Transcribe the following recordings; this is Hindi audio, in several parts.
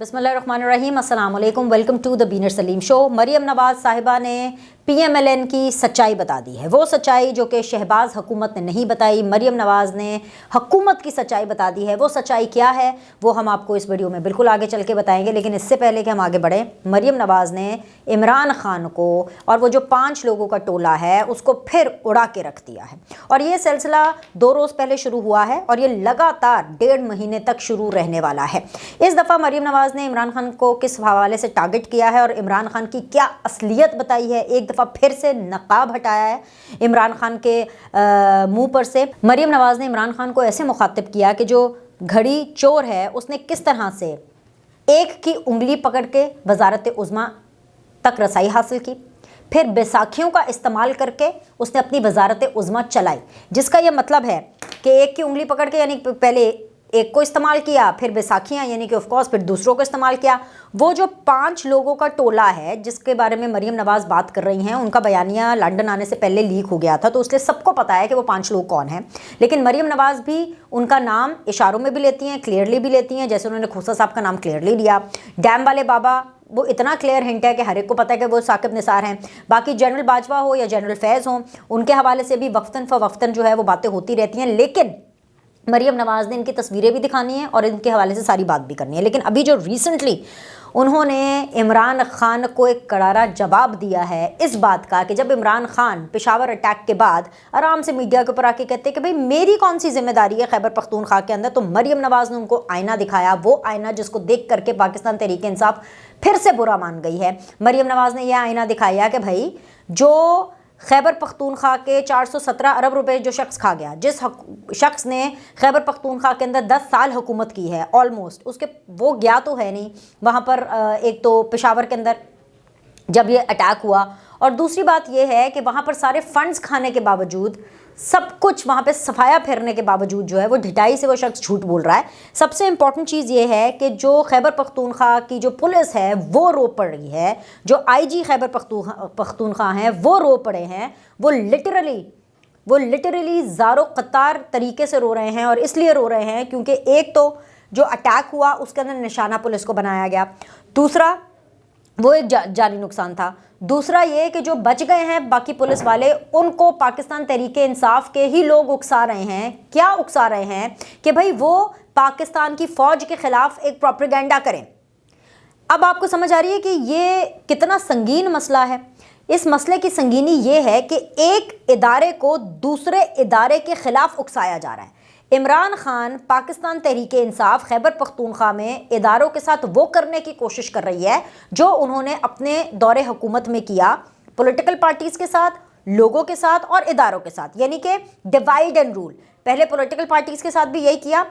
बिस्मिल्लाहिर्रहमानिर्रहीम, अस्सलाम वालेकुम, वेलकम टू द बीनर सलीम शो। मरियम नवाज़ साहिबा ने PMLN की सच्चाई बता दी है, वो सच्चाई जो कि शहबाज हुकूमत ने नहीं बताई। मरियम नवाज़ ने हुकूमत की सच्चाई बता दी है। वो सच्चाई क्या है वो हम आपको इस वीडियो में बिल्कुल आगे चल के बताएंगे, लेकिन इससे पहले कि हम आगे बढ़ें, मरियम नवाज़ ने इमरान खान को और वो जो 5 लोगों का टोला है उसको फिर उड़ा के रख दिया है। और ये सिलसिला 2 रोज़ पहले शुरू हुआ है और ये लगातार 1.5 महीने तक शुरू रहने वाला है। इस दफ़ा मरियम नवाज़ ने इमरान खान को किस हवाले से टारगेट किया है और इमरान खान की क्या असलियत बताई है, एक दफ़ा फिर से नकाब हटाया है इमरान खान के मुंह पर से। मरियम नवाज़ ने इमरान खान को ऐसे मुखातिब किया कि जो घड़ी चोर है उसने किस तरह से एक की उंगली पकड़ के वजारत उज़्मा तक रसाई हासिल की, फिर बैसाखियों का इस्तेमाल करके उसने अपनी वजारत उज़्मा चलाई, जिसका यह मतलब है कि एक की उंगली पकड़ के यानी पहले एक को इस्तेमाल किया, फिर बैसाखियाँ यानी कि ऑफ कोर्स फिर दूसरों को इस्तेमाल किया। वो जो 5 लोगों का टोला है जिसके बारे में मरियम नवाज़ बात कर रही हैं, उनका बयानिया लंदन आने से पहले लीक हो गया था, तो इसलिए सबको पता है कि वो 5 लोग कौन हैं। लेकिन मरियम नवाज़ भी उनका नाम इशारों में भी लेती हैं, क्लियरली भी लेती हैं, जैसे उन्होंने खूसा साहब का नाम क्लियरली लिया। डैम वाले बाबा वो इतना क्लियर हिंट है कि हर एक को पता है कि वो साकिब निसार हैं। बाकी जनरल बाजवा हो या जनरल फैज़ हो, उनके हवाले से भी वक्तन फ़वक्तन जो है वो बातें होती रहती हैं, लेकिन मरियम नवाज़ ने इनकी तस्वीरें भी दिखानी है और इनके हवाले से सारी बात भी करनी है। लेकिन अभी जो रिसेंटली उन्होंने इमरान खान को एक करारा जवाब दिया है इस बात का कि जब इमरान खान पेशावर अटैक के बाद आराम से मीडिया के ऊपर आके कहते हैं कि भाई मेरी कौन सी जिम्मेदारी है खैबर पख्तूनख्वा के अंदर, तो मरियम नवाज़ ने उनको आईना दिखाया, वो आईना जिसको देख करके पाकिस्तान तहरीक इंसाफ फिर से बुरा मान गई है। मरियम नवाज़ ने यह आईना दिखाया कि भाई जो खैबर पख्तूनख्वा के 417 अरब रुपए जो शख्स खा गया, जिस शख्स ने खैबर पख्तूनख्वा के अंदर 10 साल हुकूमत की है ऑलमोस्ट, उसके वो गया तो है नहीं वहाँ पर, एक तो पेशावर के अंदर जब ये अटैक हुआ, और दूसरी बात ये है कि वहाँ पर सारे फंड्स खाने के बावजूद, सब कुछ वहाँ पे सफाया फेरने के बावजूद जो है वो ढिठाई से वो शख्स झूठ बोल रहा है। सबसे इम्पॉर्टेंट चीज़ ये है कि जो खैबर पख्तूनख्वा की जो पुलिस है वो रो पड़ रही है, जो IG खैबर पख्तूनख्वा हैं वो रो पड़े हैं, वो लिटरली ज़ारो क़तार तरीके से रो रहे हैं। और इसलिए रो रहे हैं क्योंकि एक तो जो अटैक हुआ उसके अंदर निशाना पुलिस को बनाया गया, दूसरा वो एक जानी नुकसान था, दूसरा ये कि जो बच गए हैं बाकी पुलिस वाले, उनको पाकिस्तान तहरीक इंसाफ के ही लोग उकसा रहे हैं। क्या उकसा रहे हैं कि भाई वो पाकिस्तान की फ़ौज के ख़िलाफ़ एक प्रोपेगेंडा करें। अब आपको समझ आ रही है कि ये कितना संगीन मसला है। इस मसले की संगीनी ये है कि एक इदारे को दूसरे इदारे के ख़िलाफ़ उकसाया जा रहा है। इमरान खान पाकिस्तान तहरीक इंसाफ खैबर पख्तूनख्वा में इदारों के साथ वो करने की कोशिश कर रही है जो उन्होंने अपने दौरे हुकूमत में किया, पॉलिटिकल पार्टीज़ के साथ, लोगों के साथ और इदारों के साथ, यानी कि डिवाइड एंड रूल। पहले पॉलिटिकल पार्टीज़ के साथ भी यही किया,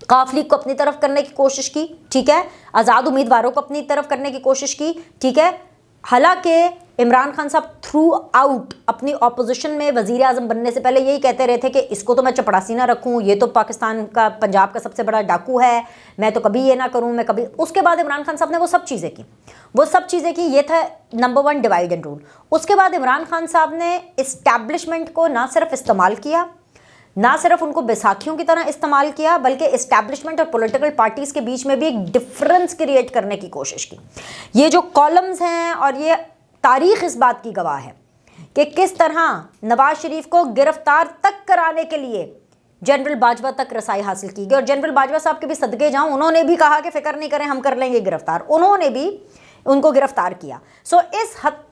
काफ लीग को अपनी तरफ करने की कोशिश की, ठीक है, आज़ाद उम्मीदवारों को अपनी तरफ करने की कोशिश की, ठीक है। हालांकि इमरान खान साहब थ्रू आउट अपनी ऑपोजिशन में वज़ीर आज़म बनने से पहले यही कहते रहे थे कि इसको तो मैं चपड़ासी ना रखूं, ये तो पाकिस्तान का पंजाब का सबसे बड़ा डाकू है, मैं तो कभी ये ना करूं, मैं कभी। उसके बाद इमरान खान साहब ने वो सब चीज़ें की, ये था नंबर 1 डिवाइड एंड रूल। उसके बाद इमरान खान साहब ने इस्टेब्लिशमेंट को ना सिर्फ इस्तेमाल किया, ना सिर्फ उनको बैसाखियों की तरह इस्तेमाल किया, बल्कि इस्टेब्लिशमेंट और पॉलिटिकल पार्टीज़ के बीच में भी एक डिफरेंस क्रिएट करने की कोशिश की। ये जो कॉलम्स हैं और ये तारीख़ इस बात की गवाह है कि किस तरह नवाज शरीफ को गिरफ्तार तक कराने के लिए जनरल बाजवा तक रसाई हासिल की गई। और जनरल बाजवा साहब के भी सदके जाऊँ, उन्होंने भी कहा कि फ़िक्र नहीं करें हम कर लेंगे गिरफ्तार, उन्होंने भी उनको गिरफ्तार किया। सो इस हद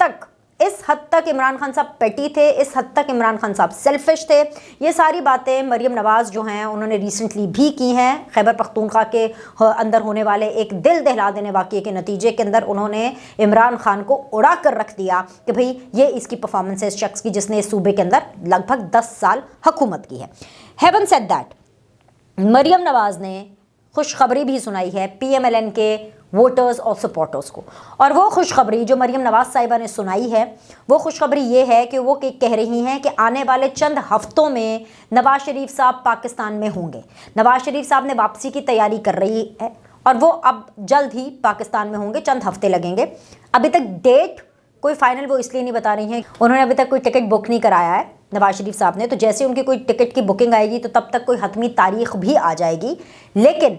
तक इमरान खान साहब पेटी थे, इस हद तक इमरान खान साहब सेल्फिश थे। ये सारी बातें मरियम नवाज़ जो हैं उन्होंने रिसेंटली भी की हैं। खैबर पख्तूनख्वा के अंदर होने वाले एक दिल दहला देने वाक़ये के नतीजे के अंदर उन्होंने इमरान खान को उड़ा कर रख दिया कि भाई ये इसकी परफॉर्मेंस है इस शख्स की जिसने इस सूबे के अंदर लगभग 10 साल हुकूमत की है। हैवन सेड दैट, मरियम नवाज़ ने खुशखबरी भी सुनाई है PMLN के वोटर्स और सपोर्टर्स को, और वो खुशखबरी जो मरियम नवाज़ साहिबा ने सुनाई है वो खुशखबरी ये है कि वो कह रही हैं कि आने वाले चंद हफ्तों में नवाज शरीफ साहब पाकिस्तान में होंगे। नवाज शरीफ साहब ने वापसी की तैयारी कर रही है और वो अब जल्द ही पाकिस्तान में होंगे, चंद हफ्ते लगेंगे। अभी तक डेट कोई फाइनल वो इसलिए नहीं बता रही हैं, उन्होंने अभी तक कोई टिकट बुक नहीं कराया है नवाज शरीफ साहब ने, तो जैसे उनकी कोई टिकट की बुकिंग आएगी तो तब तक कोई हतमी तारीख भी आ जाएगी। लेकिन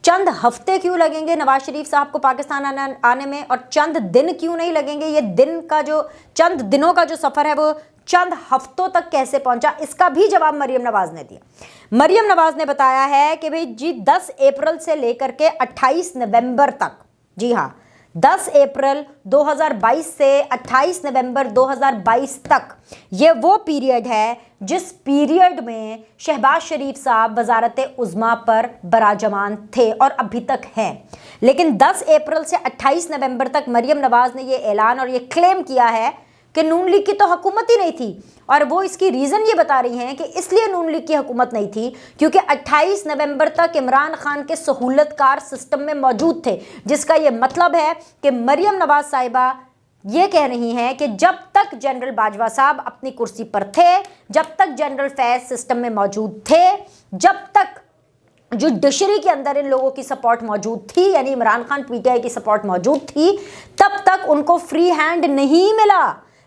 चंद हफ्ते क्यों लगेंगे नवाज शरीफ साहब को पाकिस्तान आने में, और चंद दिन क्यों नहीं लगेंगे? ये दिन का जो चंद दिनों का जो सफर है वो चंद हफ्तों तक कैसे पहुंचा, इसका भी जवाब मरियम नवाज ने दिया। मरियम नवाज ने बताया है कि भाई जी 10 अप्रैल से लेकर के 28 नवंबर तक, जी हाँ 10 अप्रैल 2022 से 28 नवंबर 2022 तक ये वो पीरियड है जिस पीरियड में शहबाज शरीफ साहब वजारत उज़्मा पर बराजमान थे और अभी तक हैं। लेकिन 10 अप्रैल से 28 नवंबर तक मरियम नवाज ने ये ऐलान और ये क्लेम किया है कि नून लीग की तो हुकूमत ही नहीं थी, और वो इसकी रीज़न ये बता रही हैं कि इसलिए नून लीग की हुकूमत नहीं थी क्योंकि 28 नवंबर तक इमरान खान के सहूलतकार सिस्टम में मौजूद थे, जिसका ये मतलब है कि मरियम नवाज साहिबा ये कह रही हैं कि जब तक जनरल बाजवा साहब अपनी कुर्सी पर थे, जब तक जनरल फैज सिस्टम में मौजूद थे, जब तक जुडिशरी के अंदर इन लोगों की सपोर्ट मौजूद थी, यानी इमरान खान पीटीआई की सपोर्ट मौजूद थी, तब तक उनको फ्री हैंड नहीं मिला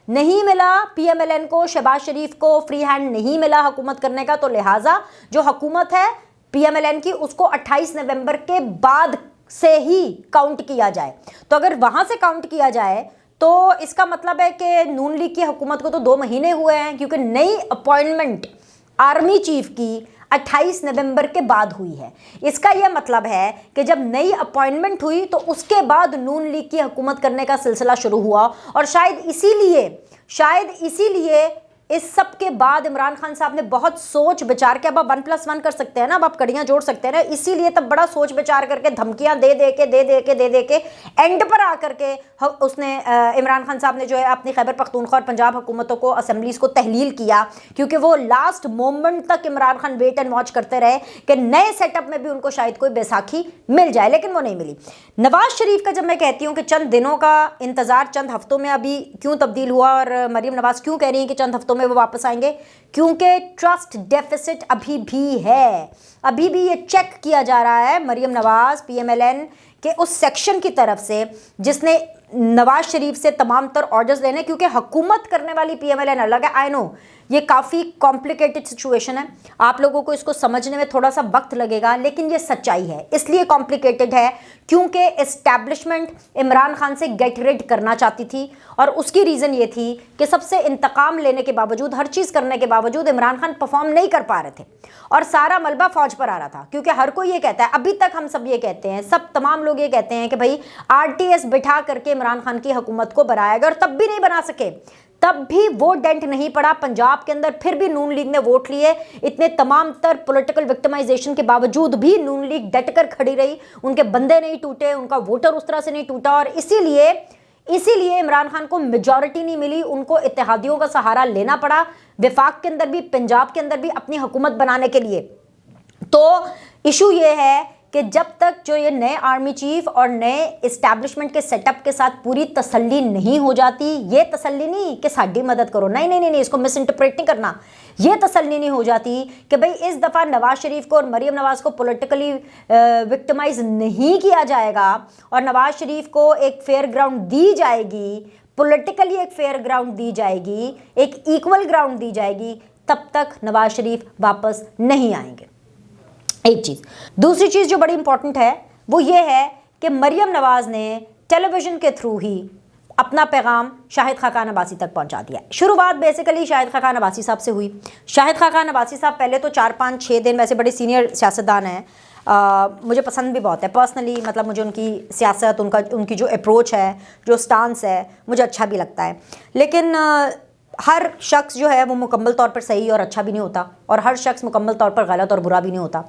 पीएमएलएन को, शहबाज शरीफ को फ्री हैंड नहीं मिला हुकूमत करने का। तो लिहाजा जो हुकूमत है पीएमएलएन की उसको 28 नवंबर के बाद से ही काउंट किया जाए। तो अगर वहां से काउंट किया जाए तो इसका मतलब है कि नून लीग की हुकूमत को तो 2 महीने हुए हैं, क्योंकि नई अपॉइंटमेंट आर्मी चीफ की 28 नवंबर के बाद हुई है। इसका यह मतलब है कि जब नई अपॉइंटमेंट हुई तो उसके बाद नून लीग की हुकूमत करने का सिलसिला शुरू हुआ, और शायद इसीलिए इस सब के बाद इमरान खान साहब ने बहुत सोच विचार के, अब आप 1+1 कर सकते हैं ना, अब आप कड़ियां जोड़ सकते हैं ना, इसीलिए तब बड़ा सोच विचार करके धमकियां दे दे के एंड पर आकर के उसने इमरान खान साहब ने जो है अपनी खैबर पख्तूनख्वा और पंजाब हुकूमतों को, असेंबलीज को तहलील किया, क्योंकि वो लास्ट मोमेंट तक Imran Khan wait and watch करते रहे कि नए सेटअप में भी उनको शायद कोई बैसाखी मिल जाए, लेकिन वो नहीं मिली। नवाज शरीफ का जब मैं कहती हूँ कि चंद दिनों का इंतजार चंद हफ्तों में अभी क्यों तब्दील हुआ, और मरियम नवाज क्यों कह रही है कि चंद हफ्तों में वो वापस आएंगे, क्योंकि ट्रस्ट डेफिसिट अभी भी है, अभी भी ये चेक किया जा रहा है मरियम नवाज पीएमएलएन के उस सेक्शन की तरफ से जिसने नवाज शरीफ से तमाम तर ऑर्डर्स लेने, क्योंकि हुकूमत करने वाली पीएमएलएन अलग है। आई नो ये काफ़ी कॉम्प्लिकेटेड सिचुएशन है, आप लोगों को इसको समझने में थोड़ा सा वक्त लगेगा, लेकिन ये सच्चाई है। इसलिए कॉम्प्लिकेटेड है क्योंकि एस्टैब्लिशमेंट इमरान खान से गेट रिड करना चाहती थी, और उसकी रीज़न ये थी कि सबसे इंतकाम लेने के बावजूद, हर चीज़ करने के बावजूद इमरान खान परफॉर्म नहीं कर पा रहे थे, और सारा मलबा फौज पर आ रहा था। क्योंकि हर कोई ये कहता है, अभी तक हम सब ये कहते हैं, सब तमाम लोग ये कहते हैं कि भाई आरटीएस बिठा करके इमरान खान की हुकूमत को बनाया गया, और तब भी नहीं बना सके, तब भी वो डेंट नहीं पड़ा पंजाब के अंदर, फिर भी नून लीग ने वोट लिए। इतने तमाम तर पॉलिटिकल विक्टिमाइजेशन के बावजूद भी नून लीग डट कर खड़ी रही, उनके बंदे नहीं टूटे, उनका वोटर उस तरह से नहीं टूटा, और इसीलिए इमरान खान को मेजॉरिटी नहीं मिली, उनको इत्तेहादियों का सहारा लेना पड़ा, वफाक के अंदर भी पंजाब के अंदर भी अपनी हुकूमत बनाने के लिए। तो इशू ये है कि जब तक जो ये नए आर्मी चीफ और नए इस्टेब्लिशमेंट के सेटअप के साथ पूरी तसल्ली नहीं हो जाती, ये तसल्ली नहीं कि साडी मदद करो, नहीं, इसको मिस इंटरप्रेट नहीं करना, ये तसल्ली नहीं हो जाती कि भाई इस दफ़ा नवाज शरीफ को और मरियम नवाज को पॉलिटिकली विक्टिमाइज नहीं किया जाएगा, और नवाज शरीफ को एक फेयर ग्राउंड दी जाएगी, पॉलिटिकली एक फेयर ग्राउंड दी जाएगी, एक इक्वल ग्राउंड दी जाएगी, तब तक नवाज शरीफ वापस नहीं आएंगे। एक चीज़। दूसरी चीज़ जो बड़ी इंपॉर्टेंट है वो ये है कि मरियम नवाज ने टेलीविज़न के थ्रू ही अपना पैगाम शाहिद खाकान अब्बासी तक पहुंचा दिया। शुरुआत बेसिकली शाहिद खाकान अब्बासी साहब से हुई। शाहिद खाकान अब्बासी साहब पहले तो 4-5-6 दिन, वैसे बड़े सीनियर सियासतदान हैं, मुझे पसंद भी बहुत है पर्सनली, मतलब मुझे उनकी सियासत, उनकी जो अप्रोच है, जो स्टांस है, मुझे अच्छा भी लगता है। लेकिन हर शख्स जो है वो मुकम्मल तौर पर सही और अच्छा भी नहीं होता, और हर शख्स मुकम्मल तौर पर गलत और बुरा भी नहीं होता।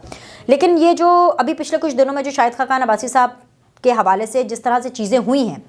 लेकिन ये जो अभी पिछले कुछ दिनों में जो शाहिद खाकान अब्बासी साहब के हवाले से जिस तरह से चीज़ें हुई हैं,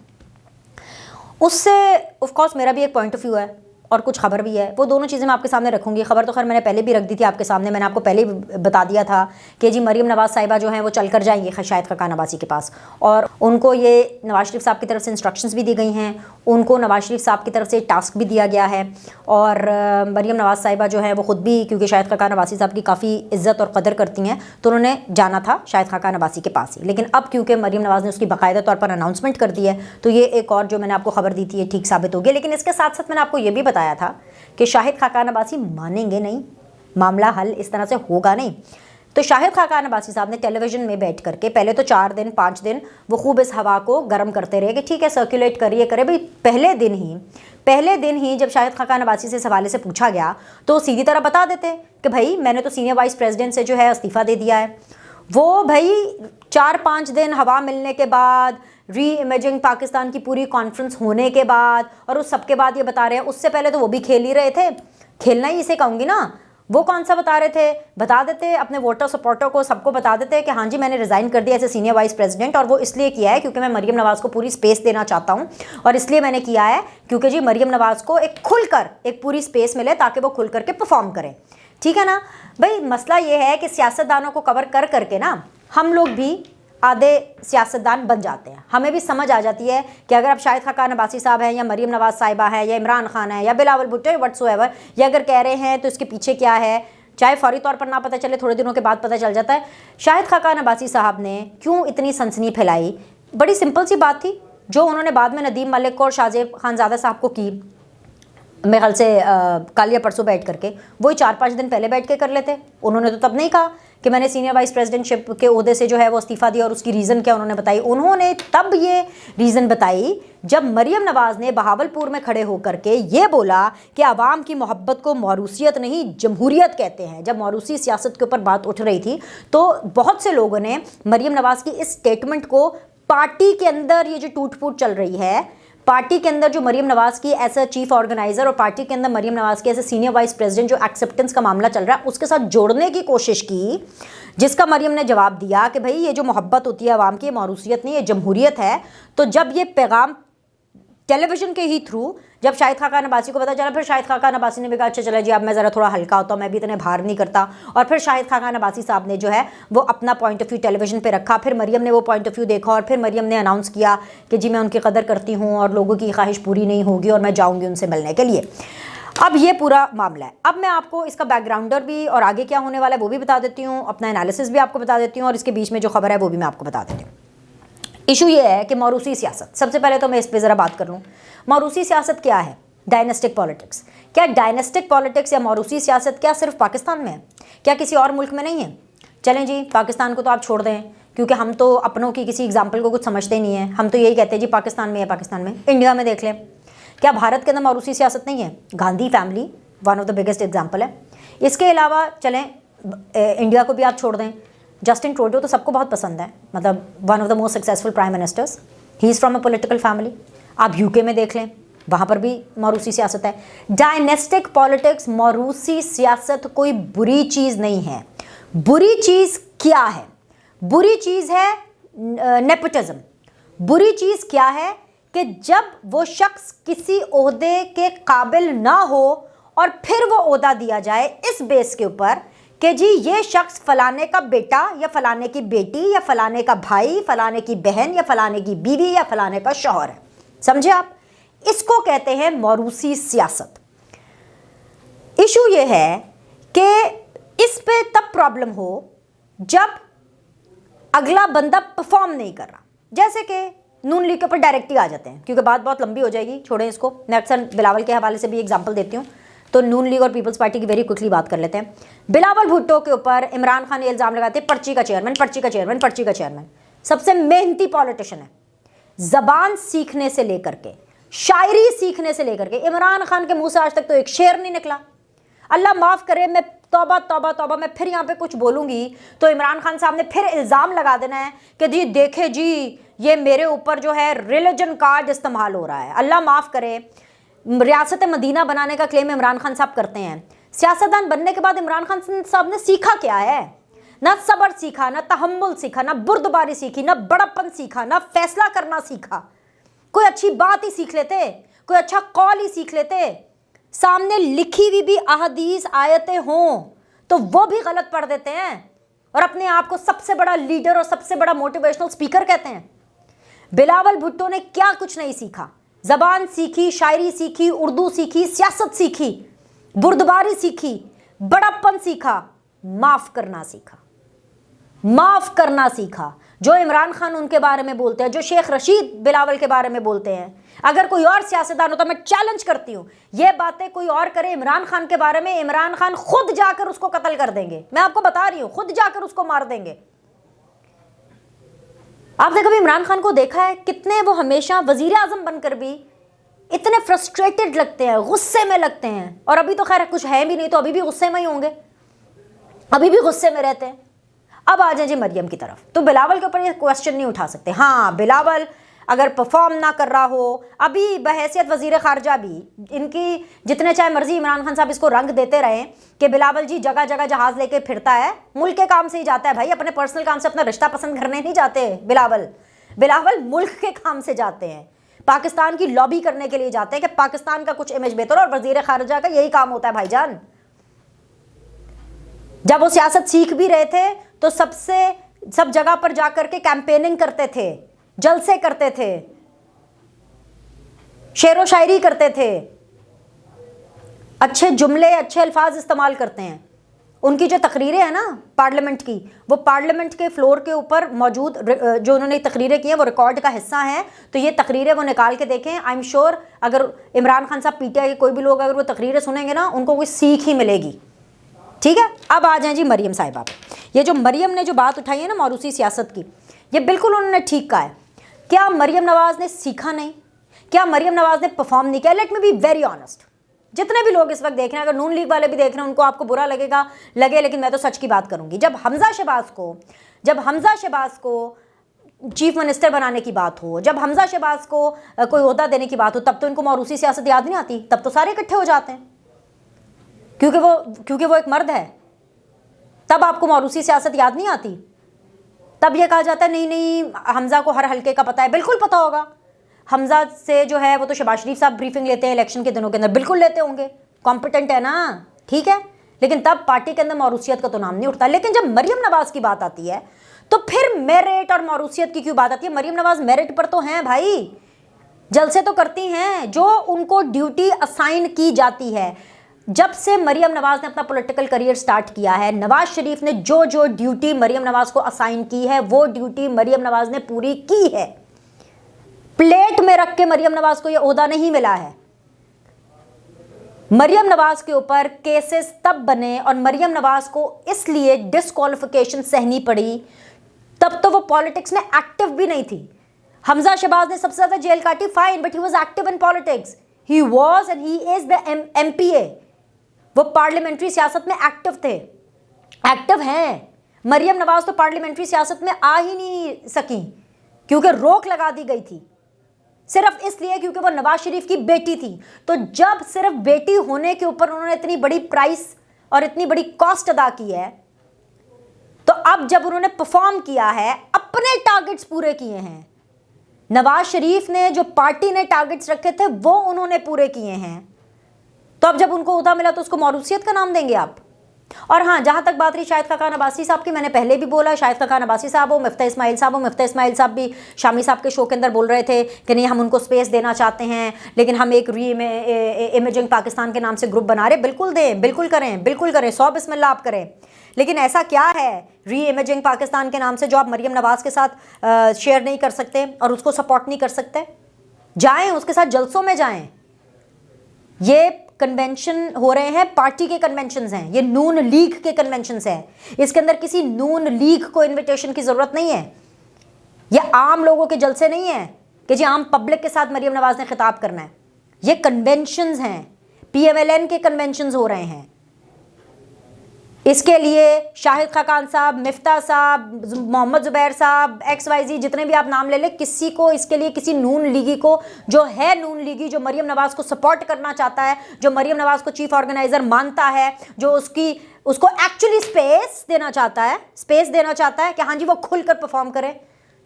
उससे ऑफ कोर्स मेरा भी एक पॉइंट ऑफ व्यू है और कुछ खबर भी है, वो दोनों चीज़ें मैं आपके सामने रखूंगी। खबर तो खैर मैंने पहले भी रख दी थी आपके सामने, मैंने आपको पहले ही बता दिया था कि जी मरियम नवाज साहिबा जो हैं वो चल कर जाएंगी शाहिद खाकान अब्बासी के पास, और उनको ये नवाज शरीफ साहब की तरफ से इंस्ट्रक्शंस भी दी गई हैं, उनको नवाज शरीफ साहब की तरफ से टास्क भी दिया गया है, और मरियम नवाज साहिबा जो है वो ख़ुद भी, क्योंकि शाहिद खाकान अब्बासी साहब की काफ़ी इज़्ज़त और कदर करती हैं, तो उन्होंने जाना था शाहिद खाकान अब्बासी के पास ही। लेकिन अब क्योंकि मरियम नवाज़ ने उसकी बाकायदा तौर पर अनाउंसमेंट कर दी है, तो ये एक और जो मैंने आपको खबर दी थी ये ठीक साबित हो गया। लेकिन इसके साथ साथ मैंने आपको ये भी बताया था कि शाहिद खाकान अब्बासी मानेंगे नहीं, मामला हल इस तरह से होगा नहीं। तो शाहिद खाकान अब्बासी साहब ने टेलीविजन में बैठ करके पहले तो 4 दिन 5 दिन वो खूब इस हवा को गर्म करते रहे कि ठीक है सर्कुलेट करिए करे भाई। पहले दिन ही जब शाहिद खाकान अब्बासी से इस हवाले से पूछा गया तो सीधी तरह बता देते कि भाई मैंने तो सीनियर वाइस प्रेसिडेंट से जो है इस्तीफ़ा दे दिया है। वो भाई 4-5 दिन हवा मिलने के बाद, री इमेजिंग पाकिस्तान की पूरी कॉन्फ्रेंस होने के बाद और उस सब के बाद ये बता रहे हैं। उससे पहले तो वो भी खेल ही रहे थे, खेलना ही इसे कहूँगी ना। वो कौन सा बता रहे थे, बता देते अपने वोटर सपोर्टर को, सबको बता देते कि हाँ जी मैंने रिज़ाइन कर दिया as a senior vice president, और वो इसलिए किया है क्योंकि मैं मरीम नवाज़ को पूरी स्पेस देना चाहता हूँ, और इसलिए मैंने किया है क्योंकि जी मरीम नवाज़ को एक खुलकर एक पूरी स्पेस मिले ताकि वो खुल करके परफॉर्म करें। ठीक है ना भाई। मसला ये है कि सियासतदानों को कवर कर करके ना हम लोग भी आधे सियासतदान बन जाते हैं। हमें भी समझ आ जाती है कि अगर अब शाहिद खाकान अब्बासी साहब हैं या मरीम नवाज़ साहिबा है या इमरान खान है या बिलावल भुट्टो व्हाट्सोएवर, ये अगर कह रहे हैं तो इसके पीछे क्या है, चाहे फौरी तौर पर ना पता चले, थोड़े दिनों के बाद पता चल जाता है। शाहिद खाकान अब्बासी साहब ने क्यों इतनी सनसनी फैलाई, बड़ी सिंपल सी बात थी जो उन्होंने बाद में नदीम मलिक और शाहजेब खानज़ादा साहब को की, मेरे ख्याल से कल या परसों बैठ करके, वही 4-5 दिन पहले बैठ के कर लेते। उन्होंने तो तब नहीं कहा कि मैंने सीनियर वाइस प्रेसिडेंटशिप के ओहदे से जो है वो इस्तीफ़ा दिया, और उसकी रीज़न क्या उन्होंने बताई। उन्होंने तब ये रीज़न बताई जब मरीम नवाज़ ने बहावलपुर में खड़े होकर के ये बोला कि आवाम की मोहब्बत को मौरूसियत नहीं जमहूरियत कहते हैं। जब मौरूसी सियासत के ऊपर बात उठ रही थी तो बहुत से लोगों ने मरीम नवाज़ की इस स्टेटमेंट को, पार्टी के अंदर ये जो टूट फूट चल रही है, पार्टी के अंदर जो मरीम नवाज़ की एज ए चीफ ऑर्गेनाइजर और पार्टी के अंदर मरीम नवाज़ की as a senior vice president जो एक्सेप्टेंस का मामला चल रहा है, उसके साथ जोड़ने की कोशिश की, जिसका मरीम ने जवाब दिया कि भाई ये जो मोहब्बत होती है आवाम की, मौरूसियत नहीं, ये जमहूरियत है। तो जब ये पैगाम टेलीविजन के ही थ्रू जब शाहिद खाकान अब्बासी को पता चला, फिर शाहिद खाकान अब्बासी ने भी कहा अच्छा चला जी अब मैं ज़रा थोड़ा हल्का होता हूँ, मैं भी इतने भार नहीं करता। और फिर शाहिद खाकान अब्बासी साहब ने जो है वो अपना पॉइंट ऑफ व्यू टेलीविजन पे रखा। फिर मरीम ने वो पॉइंट ऑफ व्यू देखा और फिर मरीम ने अनाउंस किया कि जी मैं उनकी कदर करती हूँ और लोगों की ख्वाहिश पूरी नहीं होगी और मैं जाऊँगी उनसे मिलने के लिए। अब ये पूरा मामला है। अब मैं आपको इसका बैकग्राउंडर भी और आगे क्या होने वाला है वो भी बता देती हूँ, अपना एनालिसिस भी आपको बता देती हूँ, और इसके बीच में जो खबर है वो भी मैं आपको बता देती हूँ। इशू ये है कि मौरूसी सियासत, सबसे पहले तो मैं इस पर ज़रा बात कर लूँ। मौरूसी सियासत क्या है? Dynastic politics. क्या डायनेस्टिक पॉलिटिक्स या मौरूसी सियासत क्या सिर्फ पाकिस्तान में है? क्या किसी और मुल्क में नहीं है? चलें जी पाकिस्तान को तो आप छोड़ दें क्योंकि हम तो अपनों की किसी एग्जाम्पल को कुछ समझते नहीं है, हम तो यही कहते हैं जी पाकिस्तान में है, पाकिस्तान में। इंडिया में देख लें, क्या भारत के अंदर मौरूसी सियासत नहीं है? Gandhi family one of the biggest example है। इसके अलावा चलें इंडिया को भी आप छोड़ दें, जस्टिन ट्रूडो तो सबको बहुत पसंद है, मतलब one of the most successful prime ministers, he is from a political family. आप यूके में देख लें, वहाँ पर भी मौरूसी सियासत है। डायनेस्टिक पॉलिटिक्स, मौरूसी सियासत कोई बुरी चीज़ नहीं है। बुरी चीज़ क्या है? बुरी चीज़ है नेपोटिज्म। बुरी चीज़ क्या है कि जब वो शख्स किसी ओहदे के काबिल ना हो और फिर वो ओहदा दिया जाए इस बेस के ऊपर कि जी ये शख्स फलाने का बेटा या फलाने की बेटी या फलाने का भाई, फलाने की बहन या फलाने की बीवी या फलाने का शौहर है। समझे आप? इसको कहते हैं मौरूसी सियासत। इशू ये है कि इस पे तब प्रॉब्लम हो जब अगला बंदा परफॉर्म नहीं कर रहा। जैसे कि नून लीग के ऊपर डायरेक्ट ही आ जाते हैं, क्योंकि बात बहुत लंबी हो जाएगी, छोड़ें इसको। मैं अक्सर बिलावल के हवाले से भी एग्जांपल देती हूँ, तो नून लीग और पीपल्स पार्टी की वेरी क्विकली बात कर लेते हैं। बिलावल भुट्टो के ऊपर इमरान खान ये इल्ज़ाम लगाते हैं पर्ची का चेयरमैन, पर्ची का चेयरमैन, पर्ची का चेयरमैन। सबसे मेहनती पॉलिटिशियन है, ज़बान सीखने से लेकर के, शायरी सीखने से लेकर के, इमरान खान के मुंह से आज तक तो एक शेर नहीं निकला। अल्लाह माफ़ करे, मैं तौबा तौबा तौबा, मैं फिर यहाँ पे कुछ बोलूँगी तो इमरान खान साहब ने फिर इल्ज़ाम लगा देना है कि जी देखे जी ये मेरे ऊपर जो है रिलीजन कार्ड इस्तेमाल हो रहा है। अल्लाह माफ़ करे, रियासत मदीना बनाने का क्लेम इमरान खान साहब करते हैं। सियासतदान बनने के बाद इमरान खान साहब ने सीखा क्या है? ना सब्र सीखा, ना तहम्मुल सीखा, ना बुर्दबारी सीखी, ना बड़प्पन सीखा, ना फैसला करना सीखा। कोई अच्छी बात ही सीख लेते, कोई अच्छा कॉल ही सीख लेते। सामने लिखी हुई भी अहदीस आयतें हों तो वो भी गलत पढ़ देते हैं और अपने आप को सबसे बड़ा लीडर और सबसे बड़ा मोटिवेशनल स्पीकर कहते हैं। बिलावल भुट्टो ने क्या कुछ नहीं सीखा? ज़बान सीखी, शायरी सीखी, उर्दू सीखी, सियासत सीखी, बुर्दबारी सीखी, बड़प्पन सीखा, माफ़ करना सीखा। माफ़ करना सीखा। जो इमरान खान उनके बारे में बोलते हैं, जो शेख रशीद बिलावल के बारे में बोलते हैं, अगर कोई और सियासतदान होता, मैं चैलेंज करती हूँ, ये बातें कोई और करे इमरान खान के बारे में, इमरान खान खुद जाकर उसको कत्ल कर देंगे। मैं आपको बता रही हूँ, खुद जाकर उसको मार देंगे। आपने कभी इमरान खान को देखा है? कितने वो हमेशा वजीर आजम बनकर भी इतने फ्रस्ट्रेटेड लगते हैं, गुस्से में लगते हैं। और अभी तो खैर कुछ है भी नहीं, तो अभी भी गुस्से में ही होंगे, अभी भी गुस्से में रहते हैं। अब आ जाए जी मरियम की तरफ। तो बिलावल के ऊपर ये क्वेश्चन नहीं उठा सकते। हाँ, बिलावल अगर परफॉर्म ना कर रहा हो, अभी बहैसियत वजीर खारजा भी, इनकी जितने चाहे मर्जी इमरान खान साहब इसको रंग देते रहे कि बिलावल जी जगह जगह जहाज लेके फिरता है, मुल्क के काम से ही जाता है भाई, अपने पर्सनल काम से अपना रिश्ता पसंद करने नहीं जाते बिलावल मुल्क के काम से जाते हैं, पाकिस्तान की लॉबी करने के लिए जाते हैं कि पाकिस्तान का कुछ इमेज बेहतर, और वजीर खारजा का यही काम होता है भाईजान। जब वो सियासत सीख भी रहे थे तो सब जगह पर जाकर के कैंपेनिंग करते थे, जलसे करते थे, शेरो शायरी करते थे, अच्छे जुमले अच्छे अल्फाज इस्तेमाल करते हैं। उनकी जो तकरीरें हैं ना पार्लियामेंट की, वो पार्लियामेंट के फ्लोर के ऊपर मौजूद जो उन्होंने तकरीरें की हैं वो रिकॉर्ड का हिस्सा हैं। तो ये तकरीरें वो निकाल के देखें। आई एम श्योर अगर इमरान खान साहब, पीटीआई के कोई भी लोग अगर वो तकरीरें सुनेंगे ना, उनको कोई सीख ही मिलेगी। ठीक है, अब आ जाएं जी मरियम साहिबा। ये जो मरियम ने जो बात उठाई है ना मौरूसी सियासत की, ये बिल्कुल उन्होंने ठीक कहा है। क्या मरियम नवाज ने सीखा नहीं? क्या मरियम नवाज ने परफॉर्म नहीं किया? Let me be very honest, जितने भी लोग इस वक्त देख रहे हैं, अगर नून लीग वाले भी देख रहे हैं, उनको आपको बुरा लगे, लेकिन मैं तो सच की बात करूंगी। जब हमजा शहबाज को चीफ मिनिस्टर बनाने की बात हो, जब हमजा शहबाज को कोई ओहदा देने की बात हो, तब तो इनको मौरूसी सियासत याद नहीं आती, तब तो सारे इकट्ठे हो जाते हैं, क्योंकि वो एक मर्द है। तब आपको मौरूसी सियासत याद नहीं आती। तब ये कहा जाता है नहीं हमजा को हर हल्के का पता है। बिल्कुल पता होगा। हमजा से जो है वो तो शहबाज शरीफ साहब ब्रीफिंग लेते हैं इलेक्शन के दिनों के अंदर, बिल्कुल लेते होंगे, कॉम्पिटेंट है ना, ठीक है। लेकिन तब पार्टी के अंदर मौरूसियत का तो नाम नहीं उठता। लेकिन जब मरियम नवाज की बात आती है तो फिर मेरिट और मौरूसियत की क्यों बात आती है? मरियम नवाज मेरिट पर तो हैं भाई, जलसे तो करती हैं, जो उनको ड्यूटी असाइन की जाती है। जब से मरियम नवाज ने अपना पॉलिटिकल करियर स्टार्ट किया है, नवाज शरीफ ने जो जो ड्यूटी मरियम नवाज को असाइन की है, वो ड्यूटी मरियम नवाज ने पूरी की है। प्लेट में रख के मरियम नवाज को यह ओहदा नहीं मिला है। मरियम नवाज के ऊपर केसेस तब बने और मरियम नवाज को इसलिए डिस्क्वालिफिकेशन सहनी पड़ी, तब तो वो पॉलिटिक्स में एक्टिव भी नहीं थी। हमजा शहबाज ने सबसे ज्यादा जेल काटी, fine, but he was active in politics. He was and he is the MPa. वो पार्लियामेंट्री सियासत में एक्टिव थे, एक्टिव हैं। मरियम नवाज तो पार्लियामेंट्री सियासत में आ ही नहीं सकी क्योंकि रोक लगा दी गई थी, सिर्फ इसलिए क्योंकि वो नवाज शरीफ की बेटी थी। तो जब सिर्फ बेटी होने के ऊपर उन्होंने इतनी बड़ी प्राइस और इतनी बड़ी कॉस्ट अदा की है, तो अब जब उन्होंने परफॉर्म किया है, अपने टारगेट्स पूरे किए हैं, नवाज शरीफ ने जो पार्टी ने टारगेट्स रखे थे वो उन्होंने पूरे किए हैं, तो अब जब उनको ओहदा मिला तो उसको मौरूसियत का नाम देंगे आप? और हाँ, जहां तक बात रही शाहिद खाकान अब्बासी साहब की, मैंने पहले भी बोला, शाहिद खाकान अब्बासी साहब हो, मिफ्ता इस्माइल साहब हो, मिफ्ता इस्माइल साहब भी शामी साहब के शो के अंदर बोल रहे थे कि नहीं हम उनको स्पेस देना चाहते हैं, लेकिन हम एक इमेजिंग पाकिस्तान के नाम से ग्रुप बना रहे। बिल्कुल दें, बिल्कुल करें, बिल्कुल करें, 100 बिस्मिल्लाह आप करें। लेकिन ऐसा क्या है री इमेजिंग पाकिस्तान के नाम से जो आप मरियम नवाज के साथ शेयर नहीं कर सकते और उसको सपोर्ट नहीं कर सकते? जाएं, उसके साथ जलसों में जाएं। ये कन्वेंशन हो रहे हैं, पार्टी के कन्वेंशंस हैं, ये नून लीग के कन्वेंशंस हैं। इसके अंदर किसी नून लीग को इनविटेशन की जरूरत नहीं है। ये आम लोगों के जलसे नहीं है कि जी आम पब्लिक के साथ मरियम नवाज ने खिताब करना है। ये कन्वेंशंस हैं, पीएमएलएन के कन्वेंशंस हो रहे हैं। इसके लिए शाहिद खाकान साहब, मिफ्ता साहब, मोहम्मद जुबैर साहब, XYZ जितने भी आप नाम ले लें, किसी को इसके लिए, किसी नून लीगी को जो है नून लीगी, जो मरियम नवाज को सपोर्ट करना चाहता है, जो मरियम नवाज को चीफ ऑर्गेनाइजर मानता है, जो उसको एक्चुअली स्पेस देना चाहता है कि हाँ जी वो खुलकर परफॉर्म करे,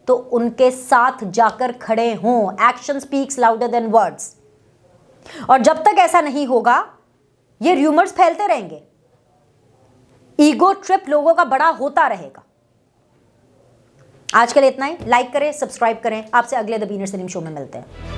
तो उनके साथ जाकर खड़े हों। Action speaks louder than words. और जब तक ऐसा नहीं होगा ये र्यूमर्स फैलते रहेंगे, ईगो ट्रिप लोगों का बड़ा होता रहेगा। आज के लिए इतना ही। लाइक करें, सब्सक्राइब करें। आपसे अगले द बीनर सलीम शो में मिलते हैं।